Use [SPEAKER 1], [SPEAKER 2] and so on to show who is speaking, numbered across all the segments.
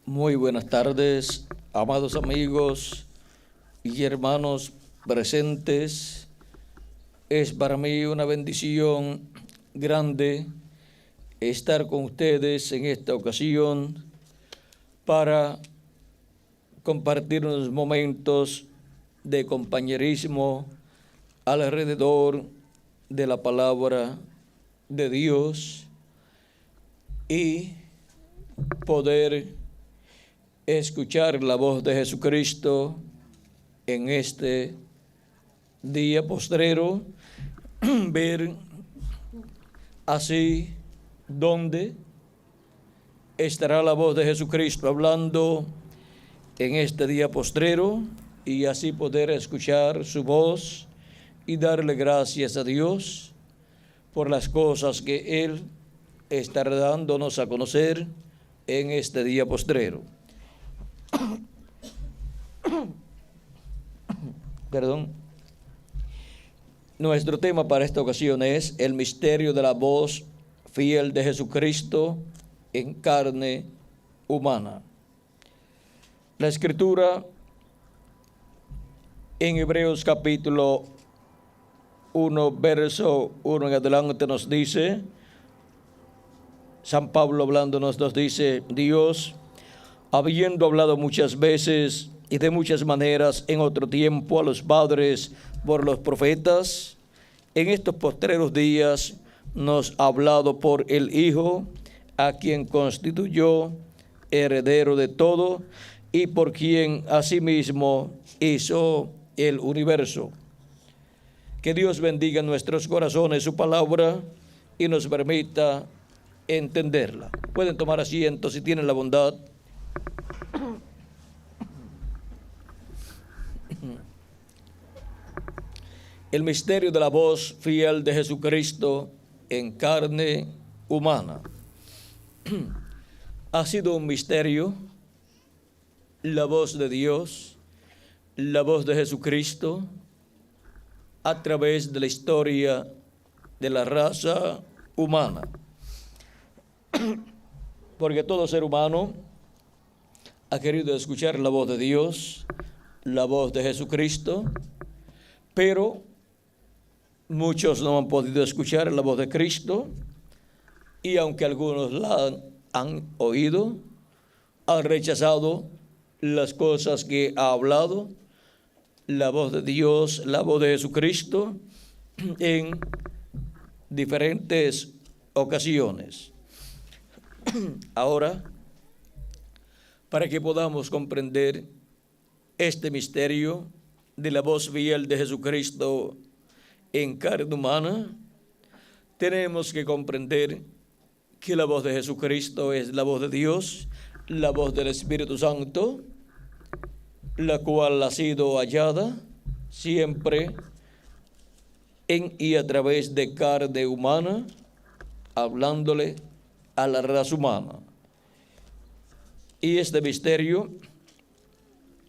[SPEAKER 1] Muy buenas tardes, amados amigos y hermanos presentes. Es para mí una bendición grande estar con ustedes en esta ocasión para compartir unos momentos de compañerismo alrededor de la palabra de Dios y poder escuchar la voz de Jesucristo en este día postrero, ver así dónde estará la voz de Jesucristo hablando en este día postrero y así poder escuchar su voz y darle gracias a Dios por las cosas que Él estará dándonos a conocer en este día postrero. Perdón. Nuestro tema para esta ocasión es el misterio de la voz fiel de Jesucristo en carne humana. La Escritura en Hebreos capítulo 1, verso 1 en adelante nos dice, San Pablo hablándonos nos dice: Dios, habiendo hablado muchas veces y de muchas maneras en otro tiempo a los padres por los profetas, en estos postreros días nos ha hablado por el Hijo, a quien constituyó heredero de todo y por quien asimismo hizo el universo. Que Dios bendiga en nuestros corazones su palabra y nos permita entenderla. Pueden tomar asiento si tienen la bondad. El misterio de la voz fiel de Jesucristo en carne humana. Ha sido un misterio la voz de Dios, la voz de Jesucristo a través de la historia de la raza humana. Porque todo ser humano ha querido escuchar la voz de Dios, la voz de Jesucristo, pero muchos no han podido escuchar la voz de Cristo, y aunque algunos la han oído, han rechazado las cosas que ha hablado la voz de Dios, la voz de Jesucristo en diferentes ocasiones. Ahora, para que podamos comprender este misterio de la voz fiel de Jesucristo en carne humana, tenemos que comprender que la voz de Jesucristo es la voz de Dios, la voz del Espíritu Santo, la cual ha sido hallada siempre en y a través de carne humana, hablándole a la raza humana. Y este misterio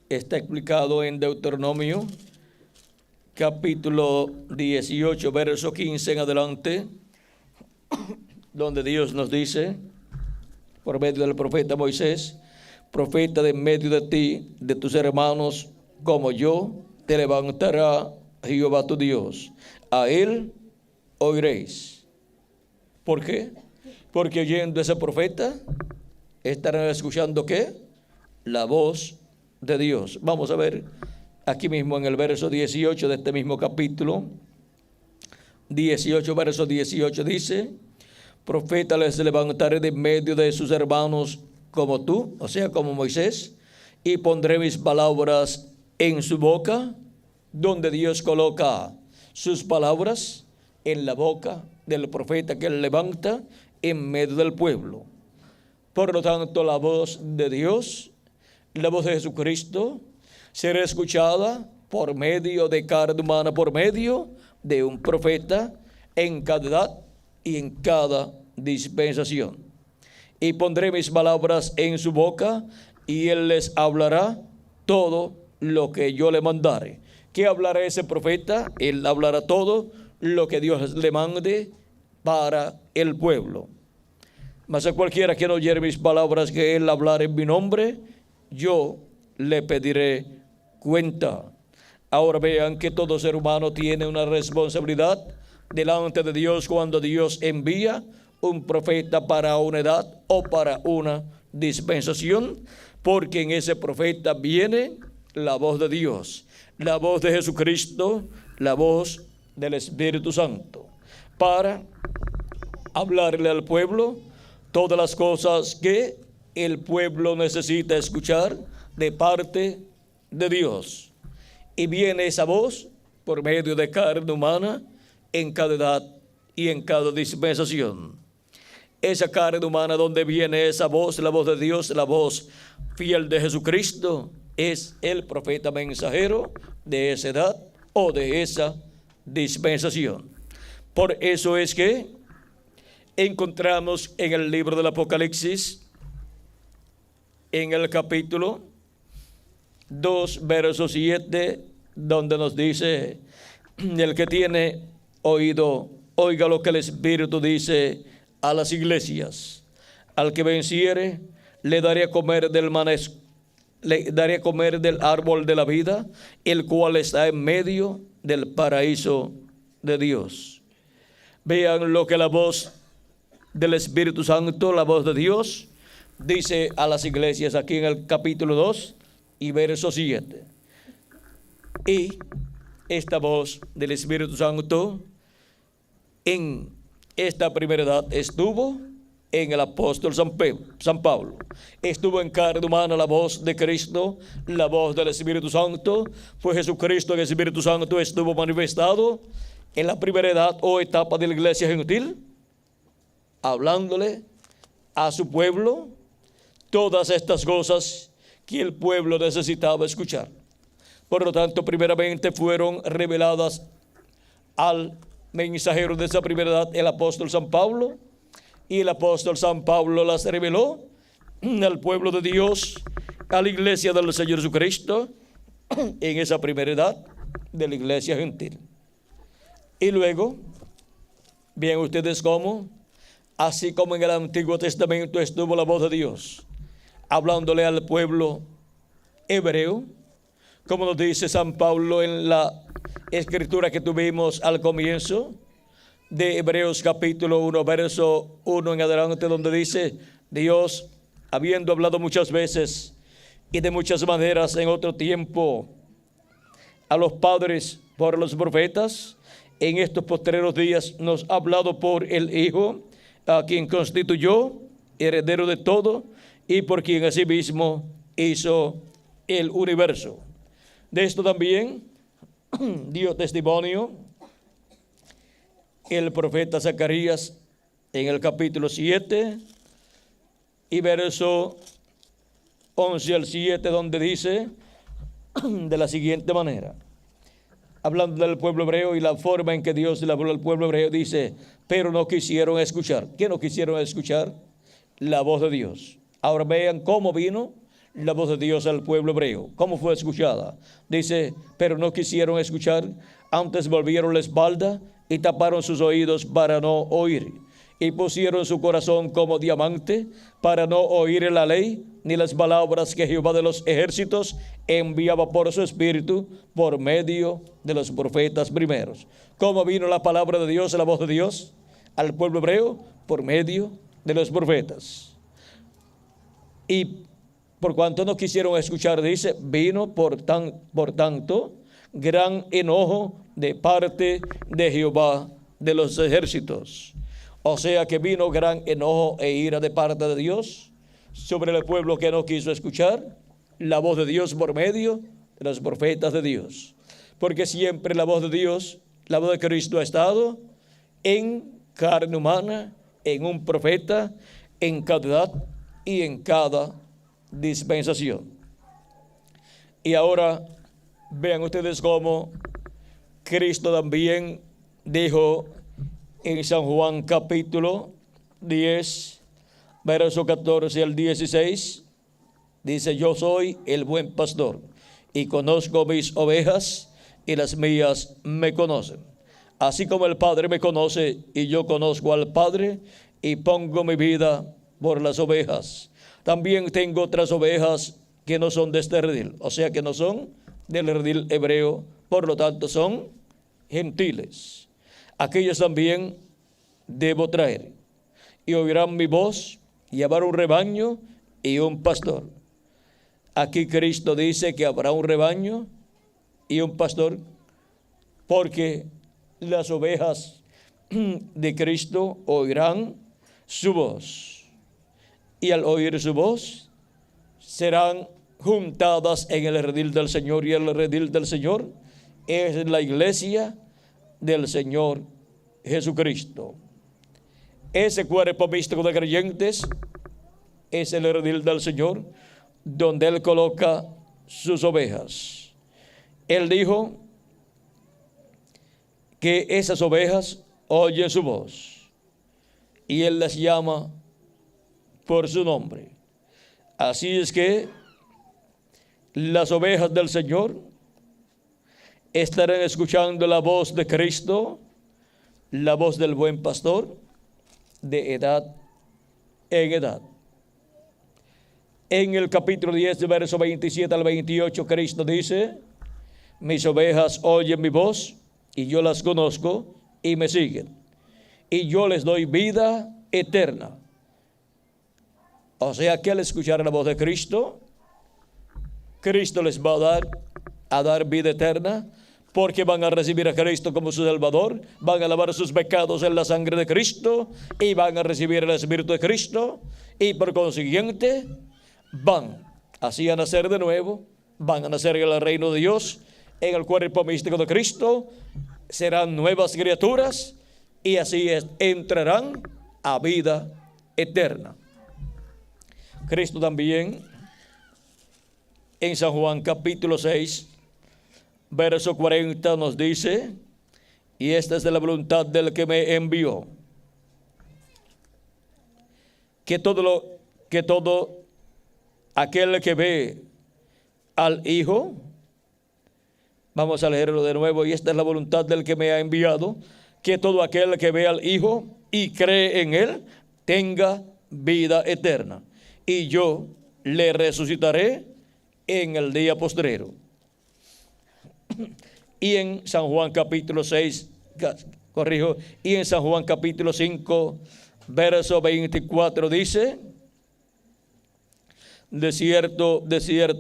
[SPEAKER 1] está explicado en Deuteronomio capítulo 18, verso 15 en adelante, donde Dios nos dice, por medio del profeta Moisés: profeta de en medio de ti, de tus hermanos, como yo, te levantará Jehová tu Dios. A él oiréis. ¿Por qué? Porque oyendo ese profeta, estarán escuchando ¿qué? La voz de Dios. Vamos a ver aquí mismo en el verso 18 de este mismo capítulo 18, verso 18 dice: profeta les levantaré de en medio de sus hermanos como tú, o sea, como Moisés, y pondré mis palabras en su boca. Donde Dios coloca sus palabras en la boca del profeta que él levanta en medio del pueblo. Por lo tanto, la voz de Dios, la voz de Jesucristo, será escuchada por medio de carne humana, por medio de un profeta en cada edad y en cada dispensación. Y pondré mis palabras en su boca, y él les hablará todo lo que yo le mandare. ¿Qué hablará ese profeta? Él hablará todo lo que Dios le mande para el pueblo. Mas a cualquiera que no oyere mis palabras que él hablar en mi nombre, yo le pediré cuenta. Ahora vean que todo ser humano tiene una responsabilidad delante de Dios cuando Dios envía un profeta para una edad o para una dispensación, porque en ese profeta viene la voz de Dios, la voz de Jesucristo, la voz del Espíritu Santo, para hablarle al pueblo todas las cosas que el pueblo necesita escuchar de parte de Dios. Y viene esa voz por medio de carne humana en cada edad y en cada dispensación. Esa carne humana donde viene esa voz, la voz de Dios, la voz fiel de Jesucristo, es el profeta mensajero de esa edad o de esa dispensación. Por eso es que encontramos en el libro del Apocalipsis, en el capítulo 2, verso 7, donde nos dice: el que tiene oído, oiga lo que el Espíritu dice a las iglesias. Al que venciere, le daré a comer le daré a comer del árbol de la vida, el cual está en medio del paraíso de Dios. Vean lo que la voz del Espíritu Santo, la voz de Dios, dice a las iglesias aquí en el capítulo 2 y verso 7. Y esta voz del Espíritu Santo en esta primera edad estuvo en el apóstol San Pablo. Estuvo en carne humana la voz de Cristo, la voz del Espíritu Santo. Fue Jesucristo, el Espíritu Santo estuvo manifestado en la primera edad o etapa de la iglesia gentil, hablándole a su pueblo todas estas cosas que el pueblo necesitaba escuchar. Por lo tanto, primeramente fueron reveladas al mensajero de esa primera edad, el apóstol San Pablo, y el apóstol San Pablo las reveló al pueblo de Dios, a la iglesia del Señor Jesucristo, en esa primera edad de la iglesia gentil. Y luego, vean ustedes cómo, así como en el Antiguo Testamento estuvo la voz de Dios, hablándole al pueblo hebreo, como nos dice San Pablo en la escritura que tuvimos al comienzo de Hebreos capítulo 1, verso 1 en adelante, donde dice: Dios, habiendo hablado muchas veces y de muchas maneras en otro tiempo a los padres por los profetas, en estos postreros días nos ha hablado por el Hijo, a quien constituyó heredero de todo y por quien asimismo hizo el universo. De esto también dio testimonio el profeta Zacarías en el capítulo 7 y verso 11 al 7, donde dice de la siguiente manera, hablando del pueblo hebreo y la forma en que Dios le habló al pueblo hebreo, dice: pero no quisieron escuchar. ¿Qué no quisieron escuchar? La voz de Dios. Ahora vean cómo vino la voz de Dios al pueblo hebreo. ¿Cómo fue escuchada? Dice: pero no quisieron escuchar, antes volvieron la espalda y taparon sus oídos para no oír, y pusieron su corazón como diamante para no oír la ley ni las palabras que Jehová de los ejércitos enviaba por su espíritu por medio de los profetas primeros. ¿Cómo vino la palabra de Dios, la voz de Dios al pueblo hebreo? Por medio de los profetas. Y por cuanto no quisieron escuchar, dice, vino por tanto gran enojo de parte de Jehová de los ejércitos. O sea que vino gran enojo e ira de parte de Dios sobre el pueblo que no quiso escuchar la voz de Dios por medio de los profetas de Dios. Porque siempre la voz de Dios, la voz de Cristo ha estado en carne humana, en un profeta, en cada edad y en cada dispensación. Y ahora vean ustedes cómo Cristo también dijo en San Juan capítulo 10, verso 14 al 16, dice: yo soy el buen pastor y conozco mis ovejas y las mías me conocen. Así como el Padre me conoce y yo conozco al Padre y pongo mi vida por las ovejas. También tengo otras ovejas que no son de este redil, o sea que no son del redil hebreo, por lo tanto son gentiles. Aquellos también debo traer, y oirán mi voz, y habrá un rebaño y un pastor. Aquí Cristo dice que habrá un rebaño y un pastor, porque las ovejas de Cristo oirán su voz, y al oír su voz serán juntadas en el redil del Señor, y el redil del Señor es la iglesia del Señor Jesucristo. Ese cuerpo místico de creyentes es el redil del Señor, donde Él coloca sus ovejas. Él dijo que esas ovejas oyen su voz, y Él las llama por su nombre. Así es que las ovejas del Señor estarán escuchando la voz de Cristo, la voz del buen pastor, de edad en edad. En el capítulo 10, de verso 27 al 28, Cristo dice: mis ovejas oyen mi voz, y yo las conozco, y me siguen, y yo les doy vida eterna. O sea que al escuchar la voz de Cristo, Cristo les va a dar vida eterna, porque van a recibir a Cristo como su Salvador, van a lavar sus pecados en la sangre de Cristo, y van a recibir el Espíritu de Cristo, y por consiguiente van así a nacer de nuevo, van a nacer en el reino de Dios, en el cuerpo místico de Cristo, serán nuevas criaturas, y así entrarán a vida eterna. Cristo también en San Juan capítulo 6, verso 40 nos dice: y esta es de la voluntad del que me envió, que todo aquel que ve al Hijo, vamos a leerlo de nuevo, y esta es la voluntad del que me ha enviado, que todo aquel que ve al Hijo y cree en Él tenga vida eterna, y yo le resucitaré en el día postrero. Y en San Juan capítulo 6, y en San Juan capítulo 5, verso 24 dice: de cierto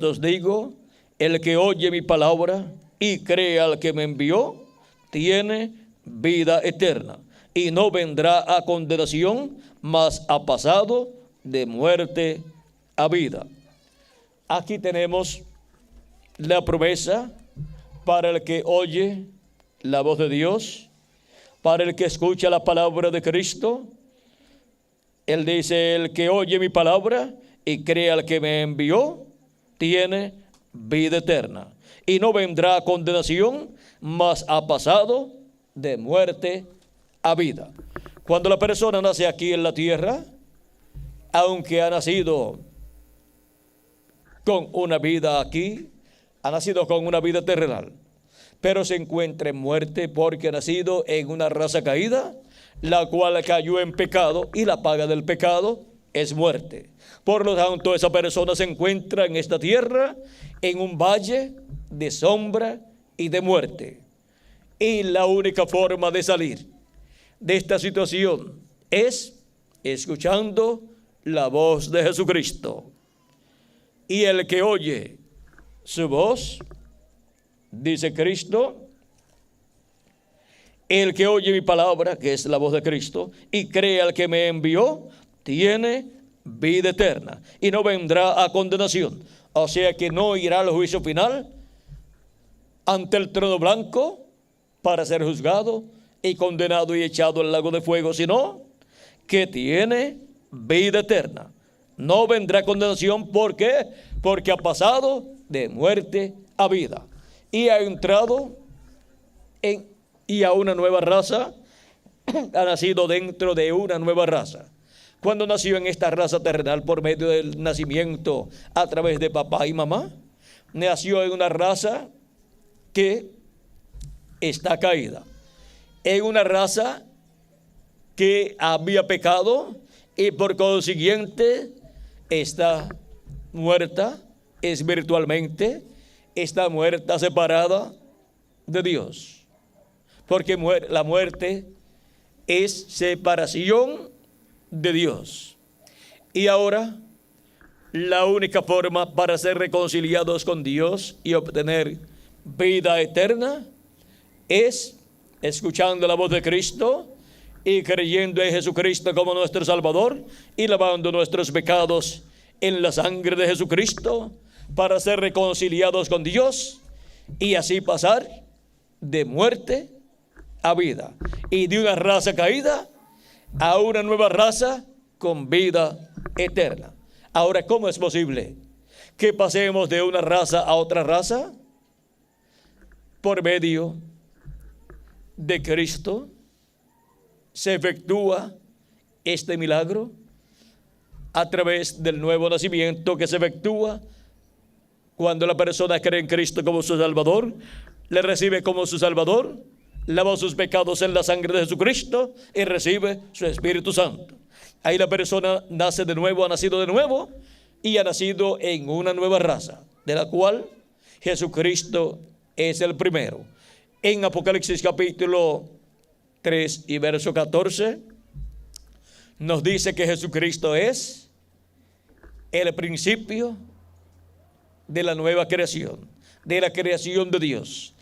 [SPEAKER 1] os digo, el que oye mi palabra y cree al que me envió, tiene vida eterna, y no vendrá a condenación, mas ha pasado de muerte a vida. Aquí tenemos la promesa para el que oye la voz de Dios, para el que escucha la palabra de Cristo. Él dice: el que oye mi palabra y cree al que me envió, tiene vida eterna, y no vendrá a condenación, mas ha pasado de muerte a vida. Cuando la persona nace aquí en la tierra, aunque ha nacido con una vida aquí, ha nacido con una vida terrenal, pero se encuentra en muerte porque ha nacido en una raza caída, la cual cayó en pecado, y la paga del pecado es muerte. Por lo tanto, esa persona se encuentra en esta tierra en un valle de sombra y de muerte. Y la única forma de salir de esta situación es escuchando la voz de Jesucristo. Y el que oye su voz, dice Cristo, el que oye mi palabra, que es la voz de Cristo, y cree al que me envió, tiene vida eterna, y no vendrá a condenación. O sea que no irá al juicio final ante el trono blanco para ser juzgado y condenado y echado al lago de fuego, sino que tiene vida eterna. No vendrá a condenación. ¿Por qué? Porque ha pasado de muerte a vida y ha entrado a una nueva raza, ha nacido dentro de una nueva raza. Cuando nació en esta raza terrenal por medio del nacimiento a través de papá y mamá, nació en una raza que está caída, en una raza que había pecado y por consiguiente está muerta espiritualmente, está muerta, separada de Dios. Porque la muerte es separación de Dios. Y ahora, la única forma para ser reconciliados con Dios y obtener vida eterna es escuchando la voz de Cristo y creyendo en Jesucristo como nuestro Salvador y lavando nuestros pecados en la sangre de Jesucristo para ser reconciliados con Dios y así pasar de muerte a vida y de una raza caída a una nueva raza con vida eterna. Ahora, ¿cómo es posible que pasemos de una raza a otra raza? Por medio de Cristo se efectúa este milagro a través del nuevo nacimiento que se efectúa cuando la persona cree en Cristo como su Salvador, le recibe como su Salvador, lava sus pecados en la sangre de Jesucristo y recibe su Espíritu Santo. Ahí la persona nace de nuevo, ha nacido de nuevo y ha nacido en una nueva raza, de la cual Jesucristo es el primero. En Apocalipsis capítulo 3 y verso 14 nos dice que Jesucristo es el principio de la nueva creación, de la creación de Dios.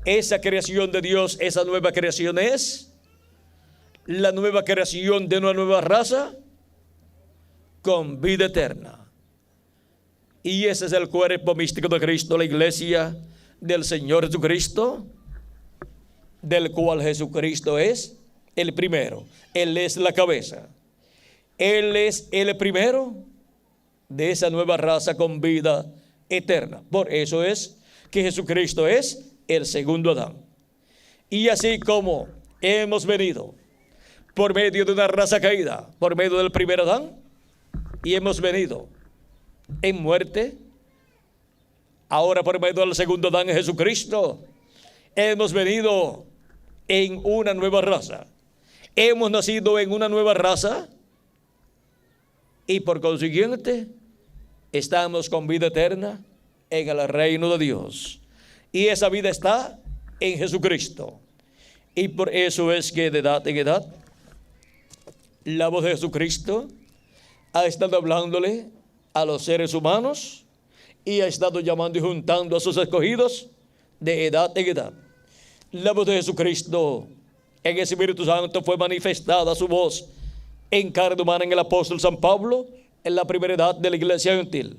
[SPEAKER 1] Esa creación de Dios, esa nueva creación es la nueva creación de una nueva raza con vida eterna. Y ese es el cuerpo místico de Cristo, la iglesia del Señor Jesucristo, del cual Jesucristo es el primero. Él es la cabeza. Él es el primero de esa nueva raza con vida eterna. Por eso es que Jesucristo es el segundo Adán. Y así como hemos venido por medio de una raza caída, por medio del primer Adán, y hemos venido en muerte, ahora por medio del segundo Adán, Jesucristo, hemos venido en una nueva raza. Hemos nacido en una nueva raza y por consiguiente estamos con vida eterna en el reino de Dios. Y esa vida está en Jesucristo. Y por eso es que de edad en edad la voz de Jesucristo ha estado hablándole a los seres humanos y ha estado llamando y juntando a sus escogidos de edad en edad. La voz de Jesucristo en el Espíritu Santo fue manifestada su voz en carne humana en el apóstol San Pablo en la primera edad de la iglesia gentil.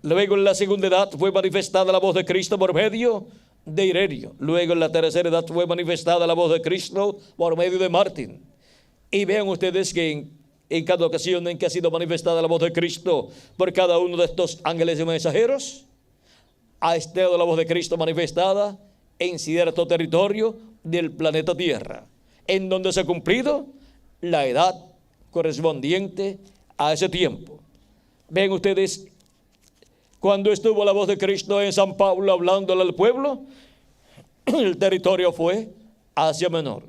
[SPEAKER 1] Luego en la segunda edad fue manifestada la voz de Cristo por medio de Ireneo. Luego en la tercera edad fue manifestada la voz de Cristo por medio de Martín. Y vean ustedes que en cada ocasión en que ha sido manifestada la voz de Cristo por cada uno de estos ángeles y mensajeros, ha estado la voz de Cristo manifestada en cierto territorio del planeta Tierra, en donde se ha cumplido la edad correspondiente a ese tiempo. Ven ustedes, cuando estuvo la voz de Cristo en San Pablo hablándole al pueblo, el territorio fue Asia Menor.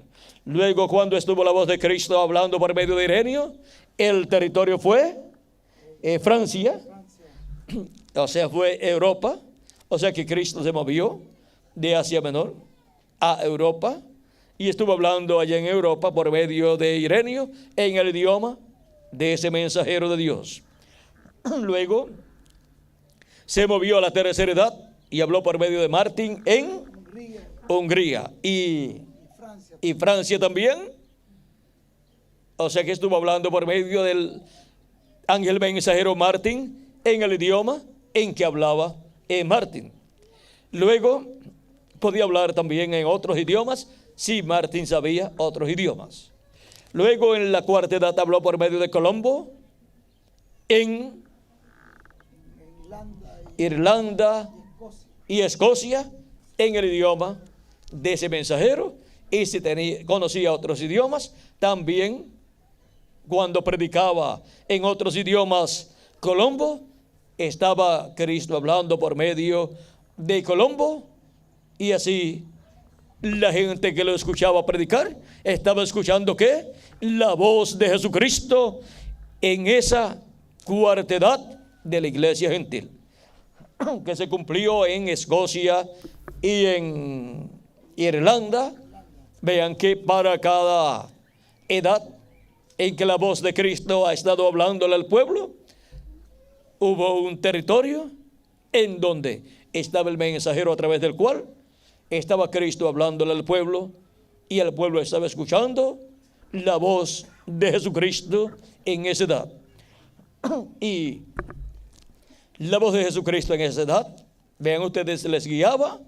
[SPEAKER 1] Luego cuando estuvo la voz de Cristo hablando por medio de Ireneo, el territorio fue Francia, o sea fue Europa, o sea que Cristo se movió de Asia Menor a Europa y estuvo hablando allá en Europa por medio de Ireneo en el idioma de ese mensajero de Dios. Luego se movió a la tercera edad y habló por medio de Martín en Hungría y Francia también. O sea que estuvo hablando por medio del ángel mensajero Martín en el idioma en que hablaba Martín. Luego podía hablar también en otros idiomas si Martín sabía otros idiomas. Luego en la cuarta edad habló por medio de Colombo en Irlanda y Escocia en el idioma de ese mensajero. Y si conocía otros idiomas, también cuando predicaba en otros idiomas Colombo, estaba Cristo hablando por medio de Colombo, y así la gente que lo escuchaba predicar estaba escuchando ¿qué? La voz de Jesucristo en esa cuarta edad de la iglesia gentil, que se cumplió en Escocia y en Irlanda. Vean que para cada edad en que la voz de Cristo ha estado hablándole al pueblo, hubo un territorio en donde estaba el mensajero a través del cual estaba Cristo hablándole al pueblo, y el pueblo estaba escuchando la voz de Jesucristo en esa edad. Y la voz de Jesucristo en esa edad, vean ustedes, les guiaba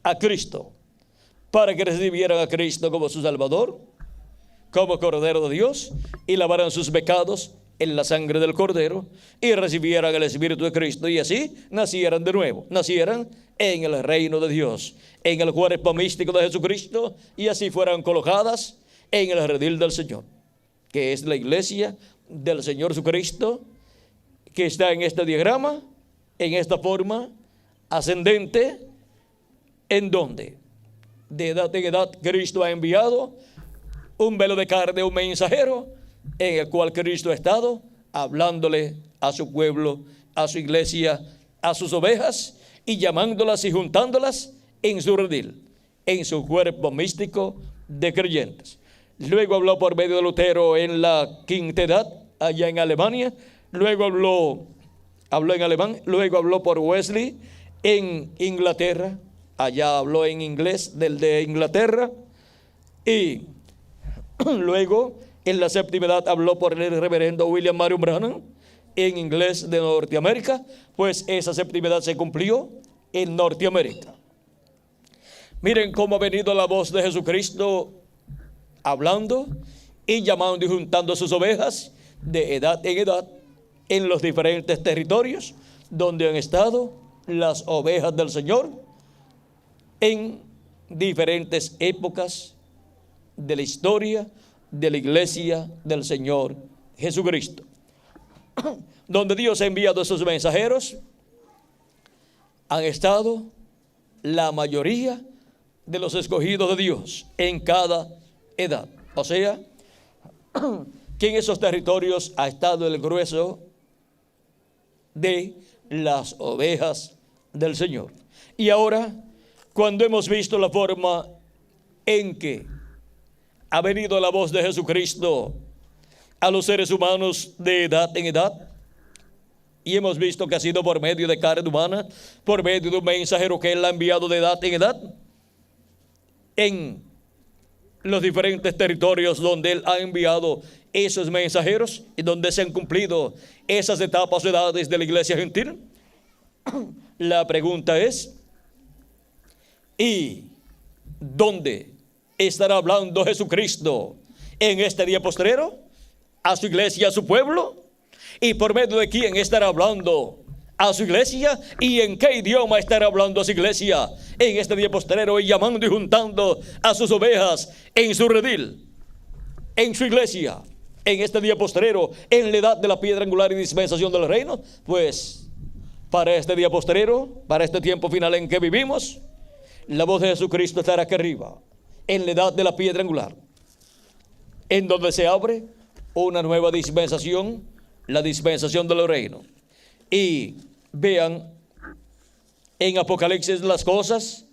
[SPEAKER 1] a Cristo para que recibieran a Cristo como su Salvador, como Cordero de Dios, y lavaran sus pecados en la sangre del Cordero, y recibieran el Espíritu de Cristo, y así nacieran de nuevo, nacieran en el reino de Dios, en el cuerpo místico de Jesucristo, y así fueran colocadas en el redil del Señor, que es la iglesia del Señor Jesucristo, que está en este diagrama, en esta forma ascendente, en donde de edad en edad Cristo ha enviado un velo de carne, un mensajero, en el cual Cristo ha estado hablándole a su pueblo, a su iglesia, a sus ovejas, y llamándolas y juntándolas en su redil, en su cuerpo místico de creyentes. Luego habló por medio de Lutero en la quinta edad, allá en Alemania. Luego habló en alemán. Luego habló por Wesley en Inglaterra. Allá habló en inglés del de Inglaterra. Y luego en la séptima edad habló por el reverendo William Marion Branham en inglés de Norteamérica, pues esa séptima edad se cumplió en Norteamérica. Miren cómo ha venido la voz de Jesucristo hablando y llamando y juntando a sus ovejas de edad en edad en los diferentes territorios donde han estado las ovejas del Señor en diferentes épocas de la historia de la iglesia del Señor Jesucristo, donde Dios ha enviado a sus mensajeros. Han estado la mayoría de los escogidos de Dios en cada edad. O sea, que en esos territorios ha estado el grueso de las ovejas del Señor. Y ahora, cuando hemos visto la forma en que ha venido la voz de Jesucristo a los seres humanos de edad en edad, y hemos visto que ha sido por medio de carne humana, por medio de un mensajero que Él ha enviado de edad en edad, en los diferentes territorios donde Él ha enviado esos mensajeros y donde se han cumplido esas etapas o edades de la iglesia gentil. La pregunta es, ¿y dónde estará hablando Jesucristo en este día postrero? ¿A su iglesia, a su pueblo? ¿Y por medio de quién estará hablando a su iglesia? ¿Y en qué idioma estará hablando a su iglesia en este día postrero, y llamando y juntando a sus ovejas en su redil, en su iglesia, en este día postrero, en la edad de la piedra angular y dispensación del reino? Pues para este día postrero, para este tiempo final en que vivimos, la voz de Jesucristo estará aquí arriba, en la edad de la piedra angular, en donde se abre una nueva dispensación, la dispensación del reino. Y vean en Apocalipsis las cosas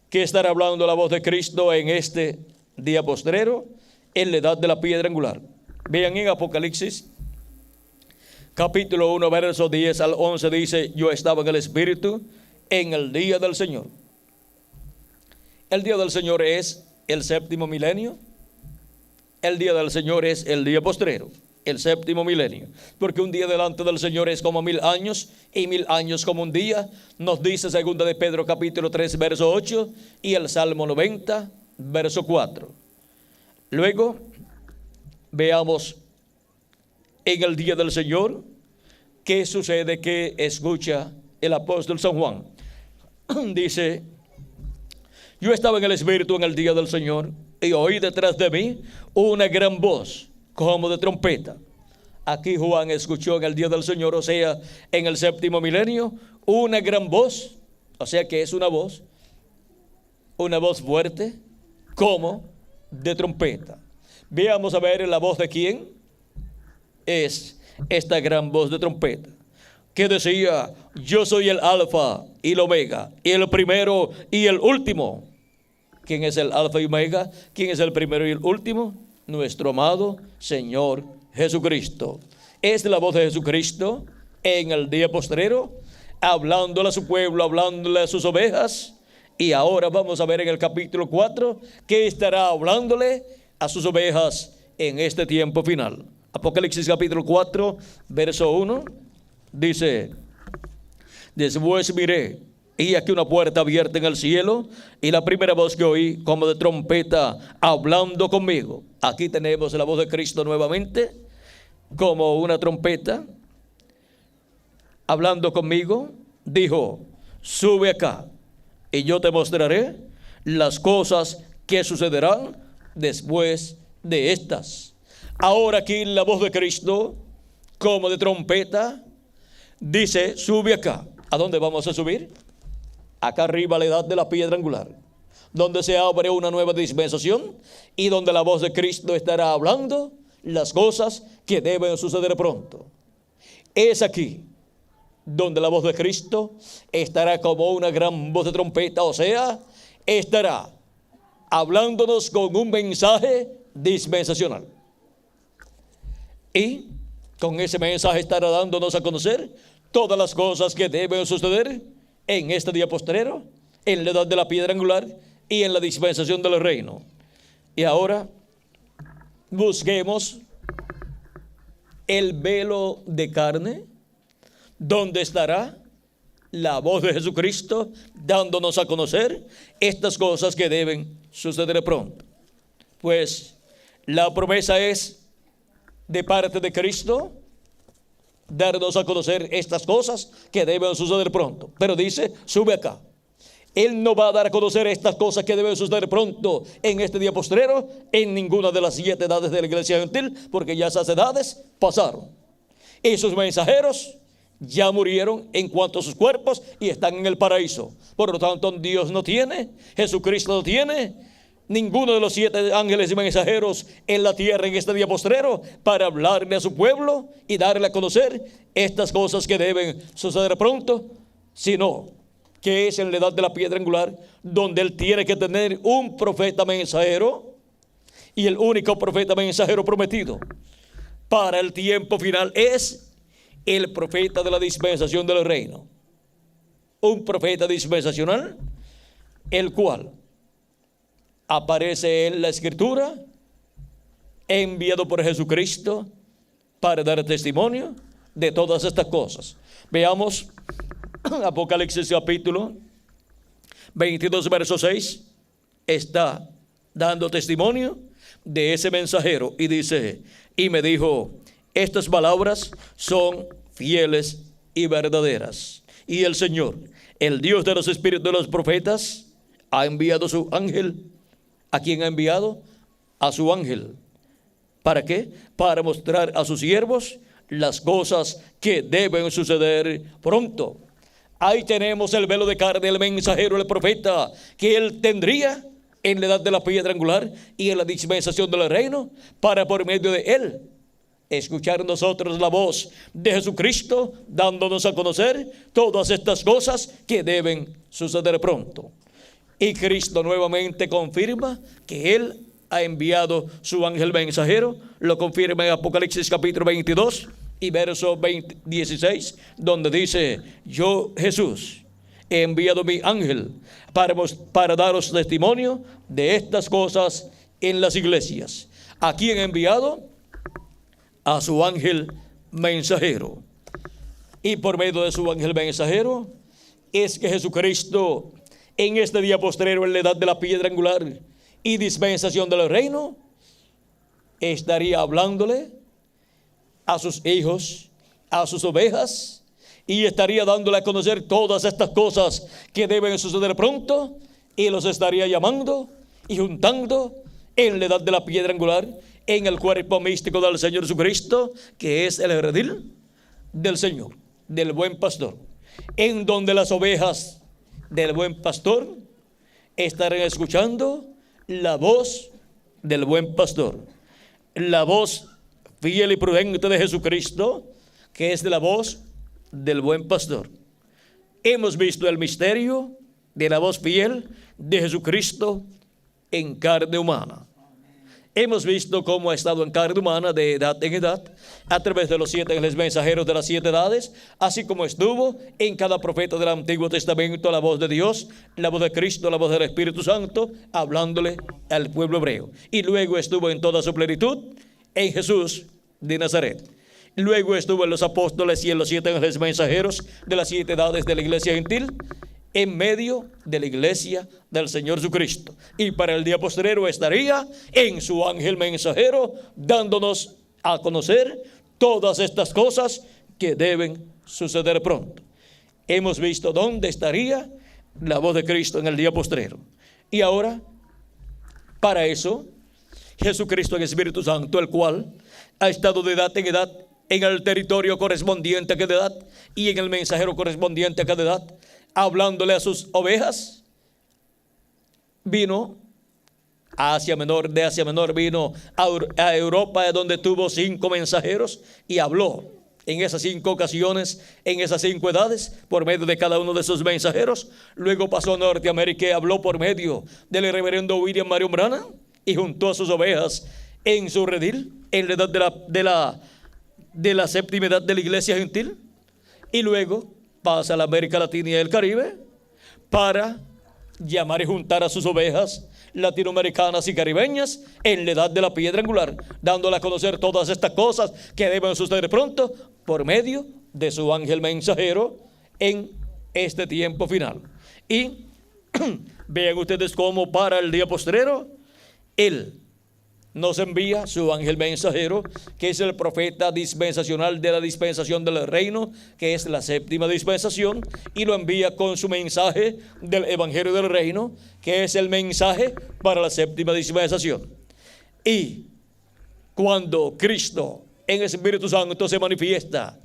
[SPEAKER 1] que estará hablando la voz de Cristo en este día postrero, en la edad de la piedra angular. Vean en Apocalipsis capítulo 1 versos 10 al 11, dice: yo estaba en el Espíritu en el día del Señor. El día del Señor es el séptimo milenio. El día del Señor es el día postrero, el séptimo milenio, porque un día delante del Señor es como 1000 años, y 1000 años como un día, nos dice segunda de Pedro capítulo 3 verso 8 y el Salmo 90 verso 4. Luego veamos en el día del Señor qué sucede, que escucha el apóstol San Juan. Dice: yo estaba en el Espíritu en el día del Señor, y oí detrás de mí una gran voz como de trompeta. Aquí Juan escuchó en el día del Señor, o sea, en el séptimo milenio, una gran voz, o sea que es una voz fuerte como de trompeta. Veamos a ver la voz de quién. es esta gran voz de trompeta que decía: yo soy el alfa y el omega, y el primero y el último. ¿Quién es el alfa y omega? ¿Quién es el primero y el último? Nuestro amado Señor Jesucristo. Es la voz de Jesucristo en el día postrero, hablándole a su pueblo, hablándole a sus ovejas. Y ahora vamos a ver en el capítulo 4 que estará hablándole a sus ovejas en este tiempo final. Apocalipsis capítulo 4, verso 1, dice: después miré, y aquí una puerta abierta en el cielo, y la primera voz que oí como de trompeta hablando conmigo. Aquí tenemos la voz de Cristo nuevamente, como una trompeta, hablando conmigo. Dijo: sube acá, y yo te mostraré las cosas que sucederán después de estas. Ahora aquí la voz de Cristo, como de trompeta, dice: sube acá. ¿A dónde vamos a subir? Acá arriba, a la edad de la piedra angular, donde se abre una nueva dispensación y donde la voz de Cristo estará hablando las cosas que deben suceder pronto. Es aquí donde la voz de Cristo estará como una gran voz de trompeta, o sea, estará hablándonos con un mensaje dispensacional. Y con ese mensaje estará dándonos a conocer todas las cosas que deben suceder en este día postrero, en la edad de la piedra angular y en la dispensación del reino. Y ahora busquemos el velo de carne, donde estará la voz de Jesucristo dándonos a conocer estas cosas que deben suceder pronto. Pues la promesa es de parte de Cristo darnos a conocer estas cosas que deben suceder pronto. Pero dice: sube acá. Él no va a dar a conocer estas cosas que deben suceder pronto en este día postrero en ninguna de las 7 edades de la iglesia gentil, porque ya esas edades pasaron. Y sus mensajeros ya murieron en cuanto a sus cuerpos y están en el paraíso. Por lo tanto, Dios no tiene, Jesucristo no tiene ninguno de los 7 ángeles y mensajeros en la tierra en este día postrero para hablarle a su pueblo y darle a conocer estas cosas que deben suceder pronto, sino que es en la edad de la piedra angular donde Él tiene que tener un profeta mensajero, y el único profeta mensajero prometido para el tiempo final es el profeta de la dispensación del reino. Un profeta dispensacional, el cual aparece en la Escritura, enviado por Jesucristo para dar testimonio de todas estas cosas. Veamos Apocalipsis capítulo 22, verso 6. Está dando testimonio de ese mensajero y dice: y me dijo: estas palabras son fieles y verdaderas, y el Señor, el Dios de los espíritus de los profetas, ha enviado su ángel. ¿A quién ha enviado? A su ángel. ¿Para qué? Para mostrar a sus siervos las cosas que deben suceder pronto. Ahí tenemos el velo de carne, el mensajero, el profeta, que Él tendría en la edad de la piedra angular y en la dispensación del reino, para por medio de Él escuchar nosotros la voz de Jesucristo dándonos a conocer todas estas cosas que deben suceder pronto. Y Cristo nuevamente confirma que Él ha enviado su ángel mensajero. Lo confirma en Apocalipsis capítulo 22 y verso 16, donde dice: yo, Jesús, he enviado mi ángel para daros testimonio de estas cosas en las iglesias. ¿A quién he enviado? A su ángel mensajero. Y por medio de su ángel mensajero es que Jesucristo, en este día postrero, en la edad de la piedra angular y dispensación del reino, estaría hablándole a sus hijos, a sus ovejas, y estaría dándole a conocer todas estas cosas que deben suceder pronto, y los estaría llamando y juntando en la edad de la piedra angular, en el cuerpo místico del Señor Jesucristo, que es el redil del Señor, del buen pastor, en donde las ovejas del buen pastor estarán escuchando la voz del buen pastor, la voz fiel y prudente de Jesucristo, que es de la voz del buen pastor. Hemos visto el misterio de la voz fiel de Jesucristo en carne humana. Hemos visto cómo ha estado en carne humana de edad en edad, a través de los 7 ángeles mensajeros de las 7 edades, así como estuvo en cada profeta del Antiguo Testamento la voz de Dios, la voz de Cristo, la voz del Espíritu Santo, hablándole al pueblo hebreo. Y luego estuvo en toda su plenitud en Jesús de Nazaret. Luego estuvo en los apóstoles y en los 7 ángeles mensajeros de las 7 edades de la iglesia gentil, en medio de la iglesia del Señor Jesucristo. Y para el día postrero estaría en su ángel mensajero, dándonos a conocer todas estas cosas que deben suceder pronto. Hemos visto dónde estaría la voz de Cristo en el día postrero. Y ahora, para eso, Jesucristo en Espíritu Santo, el cual ha estado de edad en edad en el territorio correspondiente a cada edad y en el mensajero correspondiente a cada edad, hablándole a sus ovejas, vino a Asia Menor, de Asia Menor vino a Europa, donde tuvo 5 mensajeros y habló en esas 5 ocasiones, en esas 5 edades, por medio de cada uno de sus mensajeros. Luego pasó a Norteamérica y habló por medio del reverendo William Marion Branham y juntó a sus ovejas en su redil, en la edad de la séptima edad de la iglesia gentil. Y luego pasa a la América Latina y el Caribe para llamar y juntar a sus ovejas latinoamericanas y caribeñas en la edad de la piedra angular, dándole a conocer todas estas cosas que deben suceder pronto por medio de su ángel mensajero en este tiempo final. Y vean ustedes cómo para el día postrero Él nos envía su ángel mensajero, que es el profeta dispensacional de la dispensación del reino, que es la séptima dispensación, y lo envía con su mensaje del evangelio del reino, que es el mensaje para la séptima dispensación. Y cuando Cristo en el Espíritu Santo se manifiesta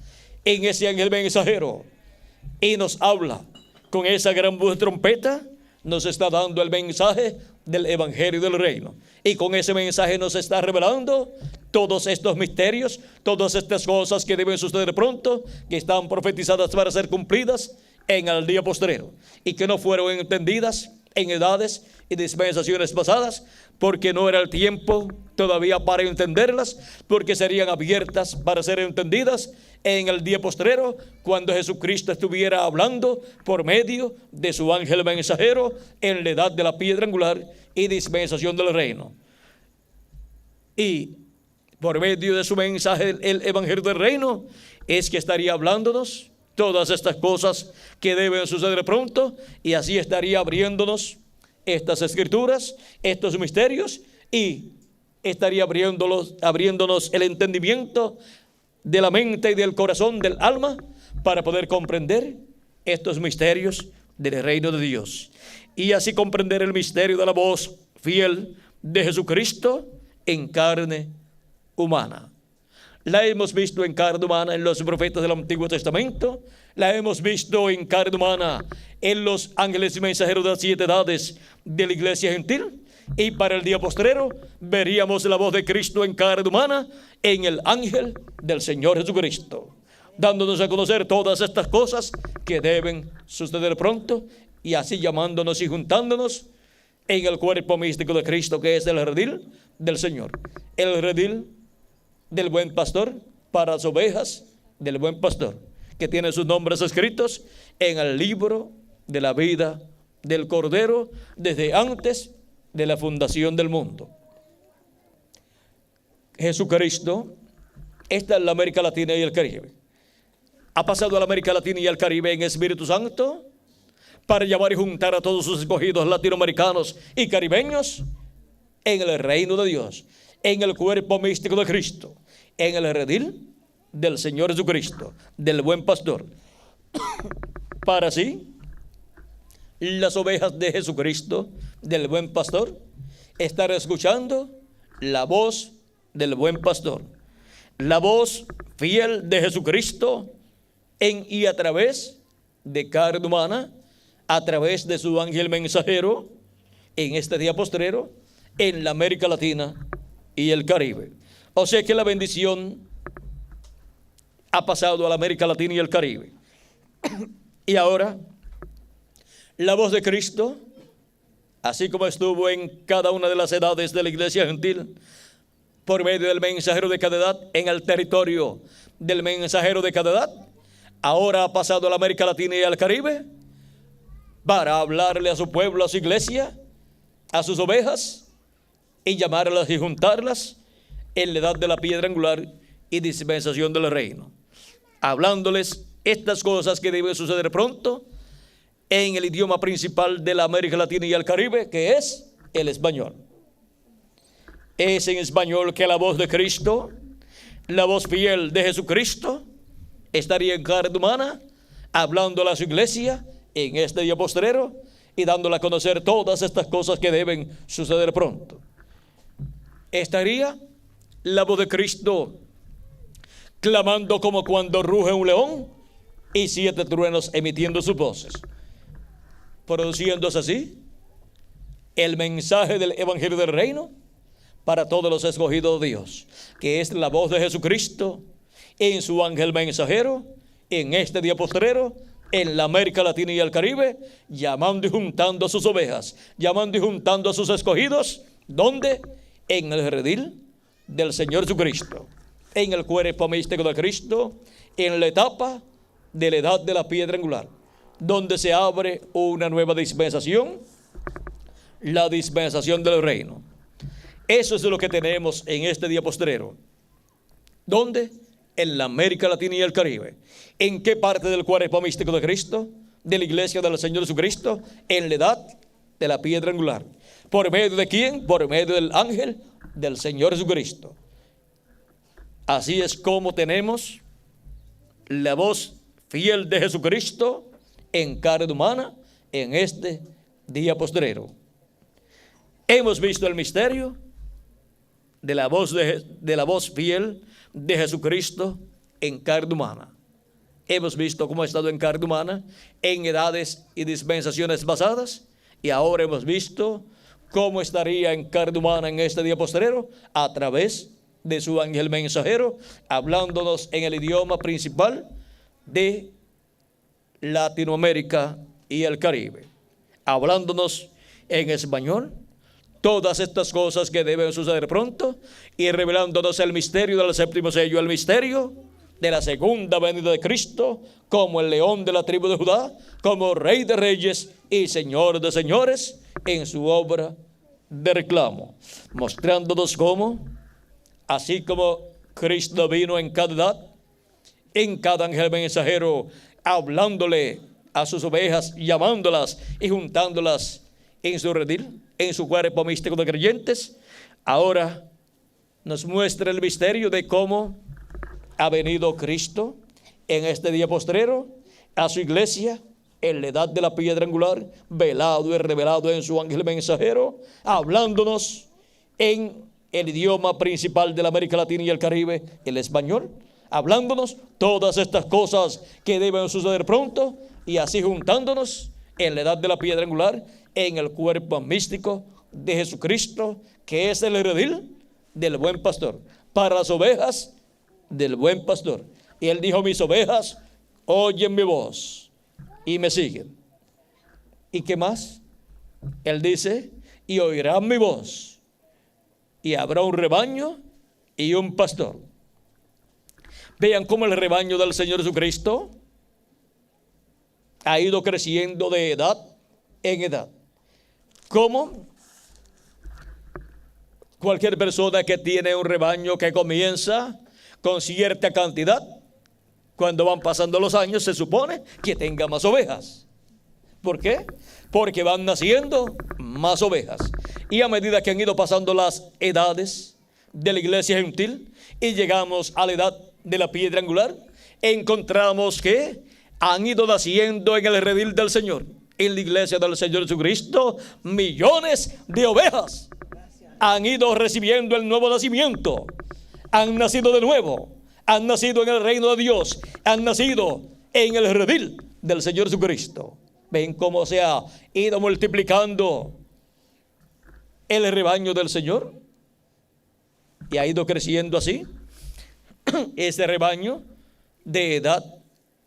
[SPEAKER 1] en ese ángel mensajero y nos habla con esa gran voz de trompeta, nos está dando el mensaje del evangelio del reino, y con ese mensaje nos está revelando todos estos misterios, todas estas cosas que deben suceder pronto, que están profetizadas para ser cumplidas en el día postrero, y que no fueron entendidas en edades y dispensaciones pasadas, porque no era el tiempo todavía para entenderlas, porque serían abiertas para ser entendidas en el día postrero, cuando Jesucristo estuviera hablando por medio de su ángel mensajero en la edad de la piedra angular y dispensación del reino. Y por medio de su mensaje, el evangelio del reino, es que estaría hablándonos todas estas cosas que deben suceder pronto, y así estaría abriéndonos estas escrituras, estos misterios, y estaría abriéndonos el entendimiento de la mente y del corazón, del alma, para poder comprender estos misterios del reino de Dios, y así comprender el misterio de la voz fiel de Jesucristo en carne humana. La hemos visto en carne humana en los profetas del Antiguo Testamento, la hemos visto en carne humana en los ángeles y mensajeros de las 7 edades de la iglesia gentil, y para el día postrero veríamos la voz de Cristo en carne humana en el ángel del Señor Jesucristo, dándonos a conocer todas estas cosas que deben suceder pronto, y así llamándonos y juntándonos en el cuerpo místico de Cristo, que es el redil del Señor, el redil del buen pastor para las ovejas del buen pastor, que tiene sus nombres escritos en el libro de la vida del Cordero desde antes de la fundación del mundo. Jesucristo está en la América Latina y el Caribe. Ha pasado a la América Latina y el Caribe en Espíritu Santo para llamar y juntar a todos sus escogidos latinoamericanos y caribeños en el reino de Dios, en el cuerpo místico de Cristo, en el redil del Señor Jesucristo, del buen pastor, para así las ovejas de Jesucristo, del buen pastor, estar escuchando la voz del buen pastor, la voz fiel de Jesucristo en y a través de carne humana, a través de su ángel mensajero en este día postrero en la América Latina y el Caribe. O sea que la bendición ha pasado a la América Latina y el Caribe. Y ahora, la voz de Cristo, así como estuvo en cada una de las edades de la iglesia gentil, por medio del mensajero de cada edad, en el territorio del mensajero de cada edad, ahora ha pasado a la América Latina y al Caribe para hablarle a su pueblo, a su iglesia, a sus ovejas, y llamarlas y juntarlas en la edad de la piedra angular y dispensación del reino, hablándoles estas cosas que deben suceder pronto en el idioma principal de la América Latina y el Caribe, que es el español. Es en español que la voz de Cristo, la voz fiel de Jesucristo, estaría en carne humana, hablándole a su iglesia en este día postrero y dándole a conocer todas estas cosas que deben suceder pronto. Estaría la voz de Cristo clamando como cuando ruge un león y 7 truenos emitiendo sus voces, produciéndose así el mensaje del evangelio del reino para todos los escogidos de Dios, que es la voz de Jesucristo en su ángel mensajero en este día postrero en la América Latina y el Caribe, llamando y juntando a sus ovejas, llamando y juntando a sus escogidos. ¿Dónde? En el redil del Señor Jesucristo, en el cuerpo místico de Cristo, en la etapa de la edad de la piedra angular, donde se abre una nueva dispensación, la dispensación del reino. Eso es lo que tenemos en este día postrero. ¿Dónde? En la América Latina y el Caribe. ¿En qué parte del cuerpo místico de Cristo? De la iglesia del Señor Jesucristo, en la edad de la piedra angular. ¿Por medio de quién? Por medio del ángel del Señor Jesucristo. Así es como tenemos la voz fiel de Jesucristo en carne humana en este día postrero. Hemos visto el misterio de la voz fiel de Jesucristo en carne humana. Hemos visto cómo ha estado en carne humana en edades y dispensaciones pasadas, y ahora hemos visto cómo estaría en carne humana en este día postrero a través de su ángel mensajero, hablándonos en el idioma principal de Latinoamérica y el Caribe, hablándonos en español todas estas cosas que deben suceder pronto y revelándonos el misterio del séptimo sello, el misterio de la segunda venida de Cristo como el león de la tribu de Judá, como Rey de reyes y Señor de señores en su obra de reclamo, mostrándonos cómo, así como Cristo vino en cada edad, en cada ángel mensajero, hablándole a sus ovejas, llamándolas y juntándolas en su redil, en su cuerpo místico de creyentes, ahora nos muestra el misterio de cómo ha venido Cristo en este día postrero a su iglesia en la edad de la piedra angular, velado y revelado en su ángel mensajero, hablándonos en el idioma principal de la América Latina y el Caribe, el español, hablándonos todas estas cosas que deben suceder pronto, y así juntándonos en la edad de la piedra angular, en el cuerpo místico de Jesucristo, que es el redil del buen pastor, para las ovejas del buen pastor. Y él dijo: mis ovejas oyen mi voz y me siguen. ¿Y qué más? Él dice: y oirán mi voz, y habrá un rebaño y un pastor. Vean cómo el rebaño del Señor Jesucristo ha ido creciendo de edad en edad. Como cualquier persona que tiene un rebaño que comienza con cierta cantidad, cuando van pasando los años se supone que tenga más ovejas. ¿Por qué? Porque van naciendo más ovejas. Y a medida que han ido pasando las edades de la iglesia gentil y llegamos a la edad de la piedra angular, encontramos que han ido naciendo en el redil del Señor, en la iglesia del Señor Jesucristo, millones de ovejas. Han ido recibiendo el nuevo nacimiento, han nacido de nuevo, han nacido en el reino de Dios, han nacido en el redil del Señor Jesucristo. Ven cómo se ha ido multiplicando el rebaño del Señor. Y ha ido creciendo así ese rebaño de edad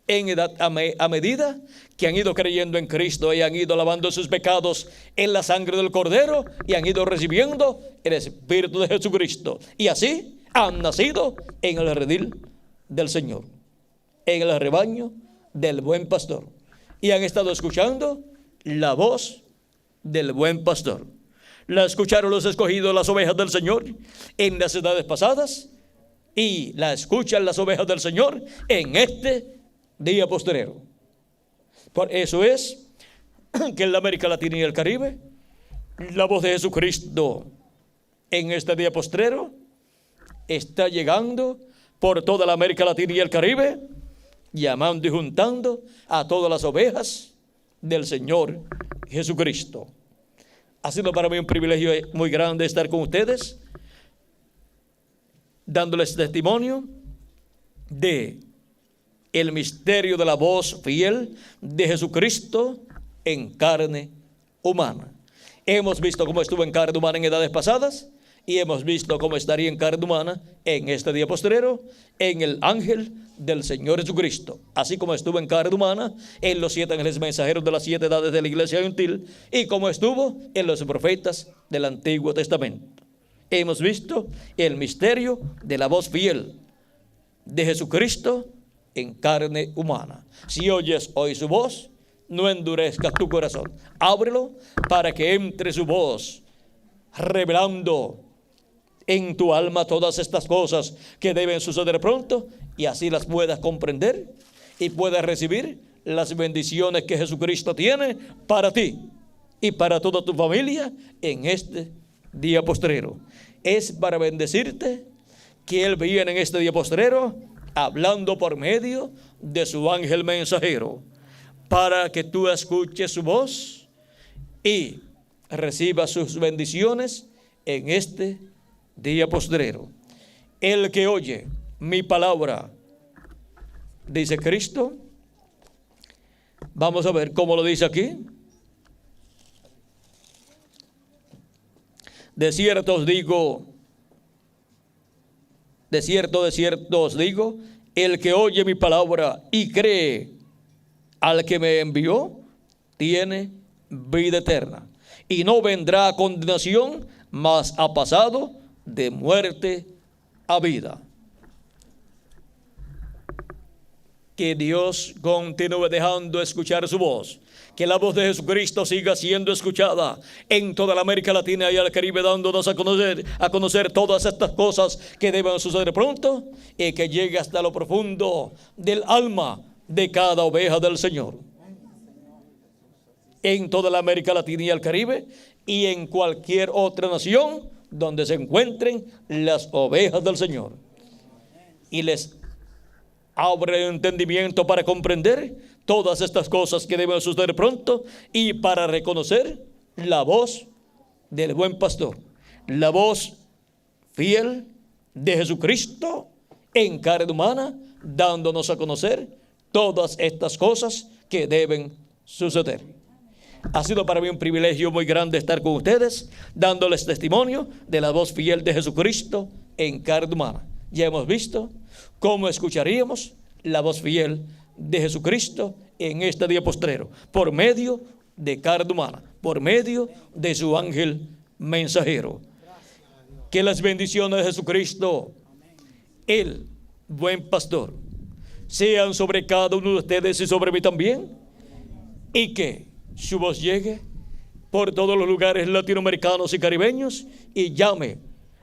[SPEAKER 1] en edad a medida que han ido creyendo en Cristo y han ido lavando sus pecados en la sangre del Cordero y han ido recibiendo el Espíritu de Jesucristo. Y así han nacido en el redil del Señor, en el rebaño del buen pastor. Y han estado escuchando la voz del buen pastor. La escucharon los escogidos, las ovejas del Señor, en las edades pasadas, y la escuchan las ovejas del Señor en este día postrero. Por eso es que en la América Latina y el Caribe, la voz de Jesucristo en este día postrero está llegando por toda la América Latina y el Caribe, llamando y juntando a todas las ovejas del Señor Jesucristo. Ha sido para mí un privilegio muy grande estar con ustedes, dándoles testimonio de el misterio de la voz fiel de Jesucristo en carne humana. Hemos visto cómo estuvo en carne humana en edades pasadas y hemos visto cómo estaría en carne humana en este día postrero en el ángel del Señor Jesucristo, así como estuvo en carne humana en los 7 ángeles mensajeros de las 7 edades de la iglesia gentil y como estuvo en los profetas del Antiguo Testamento. Hemos visto el misterio de la voz fiel de Jesucristo en carne humana. Si oyes hoy su voz, no endurezcas tu corazón. Ábrelo para que entre su voz, revelando en tu alma todas estas cosas que deben suceder pronto, y así las puedas comprender y puedas recibir las bendiciones que Jesucristo tiene para ti y para toda tu familia en este día postrero. Es para bendecirte que Él viene en este día postrero hablando por medio de su ángel mensajero, para que tú escuches su voz y recibas sus bendiciones en este día postrero. El que oye mi palabra, dice Cristo. Vamos a ver cómo lo dice aquí. De cierto os digo, de cierto os digo, el que oye mi palabra y cree al que me envió, tiene vida eterna, y no vendrá a condenación, mas ha pasado de muerte a vida. Que Dios continúe dejando escuchar su voz. Que la voz de Jesucristo siga siendo escuchada en toda la América Latina y el Caribe, dándonos a conocer todas estas cosas que deben suceder pronto, y que llegue hasta lo profundo del alma de cada oveja del Señor. En toda la América Latina y el Caribe y en cualquier otra nación donde se encuentren las ovejas del Señor. Y les abre el entendimiento para comprender todas estas cosas que deben suceder pronto y para reconocer la voz del buen pastor, la voz fiel de Jesucristo en carne humana, dándonos a conocer todas estas cosas que deben suceder. Ha sido para mí un privilegio muy grande estar con ustedes, dándoles testimonio de la voz fiel de Jesucristo en carne humana. Ya hemos visto cómo escucharíamos la voz fiel de Jesucristo en este día postrero, por medio de carne humana, por medio de su ángel mensajero. Que las bendiciones de Jesucristo, el buen pastor, sean sobre cada uno de ustedes y sobre mí también, y que su voz llegue por todos los lugares latinoamericanos y caribeños y llame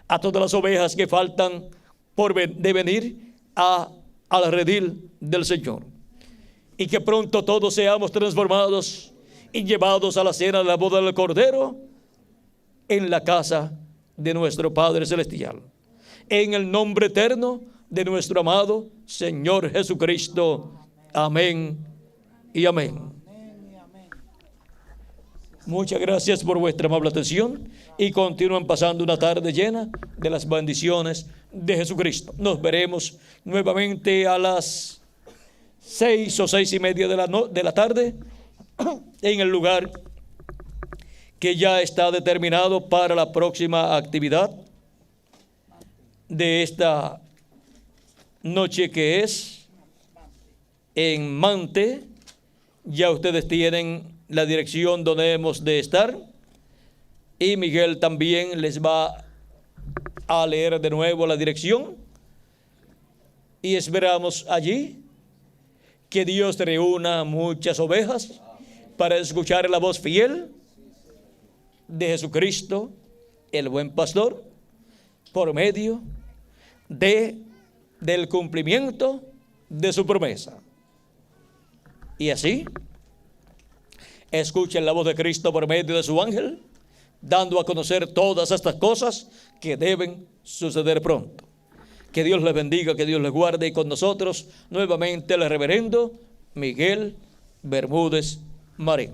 [SPEAKER 1] a todas las ovejas que faltan de venir al redil del Señor, y que pronto todos seamos transformados y llevados a la cena de la boda del Cordero en la casa de nuestro Padre Celestial, en el nombre eterno de nuestro amado Señor Jesucristo. Amén y amén. Muchas gracias por vuestra amable atención y continúen pasando una tarde llena de las bendiciones de Jesucristo. Nos veremos nuevamente a las 6 o 6:30 de la tarde en el lugar que ya está determinado para la próxima actividad de esta noche, que es en Mante. Ya ustedes tienen la dirección donde hemos de estar, y Miguel también les va a leer de nuevo la dirección, y esperamos allí que Dios reúna muchas ovejas para escuchar la voz fiel de Jesucristo, el buen pastor, por medio del cumplimiento de su promesa. Y así, escuchen la voz de Cristo por medio de su ángel, dando a conocer todas estas cosas que deben suceder pronto. Que Dios les bendiga, que Dios les guarde, y con nosotros nuevamente el reverendo Miguel Bermúdez Marín.